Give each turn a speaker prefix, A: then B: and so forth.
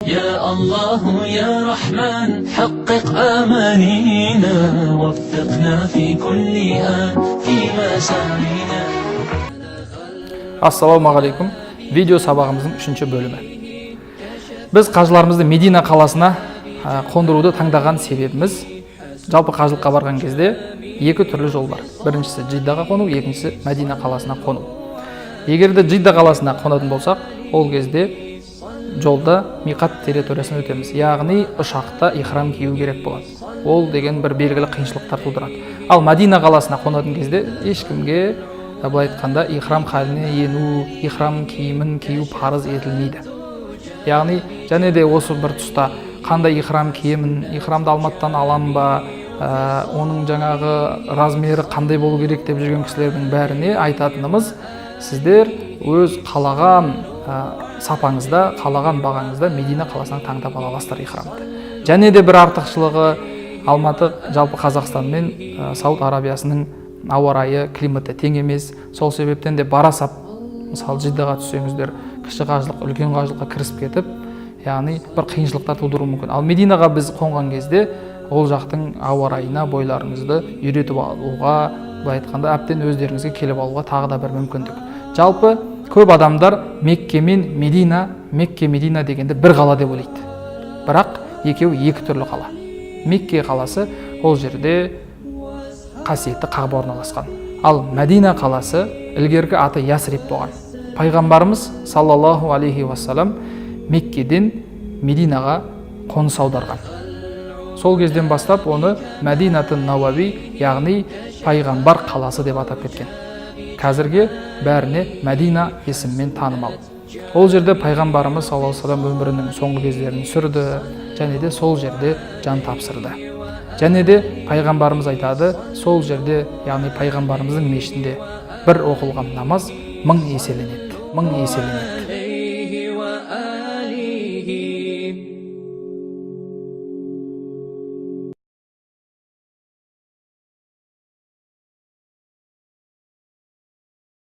A: يا الله يا رحمن حقق آمانينا وفقنا في كل آن في مسارنا.
B: Ассалаумағалейкум. Видео сабағымыздың 3-ші бөлімі. Біз қажыларымызды Медина қаласына қондыруды таңдаған себебіміз, жалпы қажылыққа барған кезде екі түрлі жол бар. Біріншісі Джиддаға қону, екіншісі Медина қаласына қону. Егерде Джидда қаласына қонатын болсақ, ол кезде жолда миқат территориясын өтеміз. Яғни ұшақта ихрам кию керек болады. Ол деген бір белгілі қиыншылықтар тудырады. Ал Медина қаласына қонатын кезде ешкімге былай айтқанда ихрам халіне ену, ихрам киімін кию парыз етілмейді. Яғни және де осы бір тұста қандай ихрам киемін, ихрамды алматтан алам ба, оның жаңағы размері қандай болу керек деп жүрген кісілердің бәріне айтатынымыз, сіздер өз қалаған сапаңызда, қалаған бағаңызда Медина қаласынан таңдап ала аласыздар ихрамды. Және де бір артықшылығы, Алматы жалпы Қазақстан мен Сауд Арабиясының ауа райы, климаты тең емес. Сол себептен де барасап, мысалы Джиддаға түссеңіздер, кіші қажылық, үлкен қажылыққа кірісіп кетіп, яғни бір қиыншылықтар тудыруы мүмкін. Ал Мединаға біз қонған кезде ол жақтың ауа райына бойларыңызды үйретіп алуға, былай айтқанда әбден өздеріңізге келіп алуға тағы да бір мүмкіндік. Жалпы көп адамдар Мекке мен Медина, Мекке Медина дегенде бір қала деп ойлайды. Бірақ екеуі екі түрлі қала. Мекке қаласы ол жерде қасиетті Қаба орналасқан. Ал Медина қаласы ілгергі аты Ясриб болған. Пайғамбарымыз саллаллаху алейхи вассалам Меккеден Мединаға қоныс аударған. Сол кезден бастап оны Мәдинатун Науави, яғни пайғамбар қаласы деп атап кеткен. Қазірге бәріне Медина есімімен танымал. Ол жерде пайғамбарымыз саллаллаху алейхи вассалам өмірінің соңғы кездерін сүрді, және де сол жерде жан тапсырды. Және де пайғамбарымыз айтады, сол жерде, яғни пайғамбарымыздың мешітінде бір оқылған намаз 1000 еселенеді. 1000 еселенеді.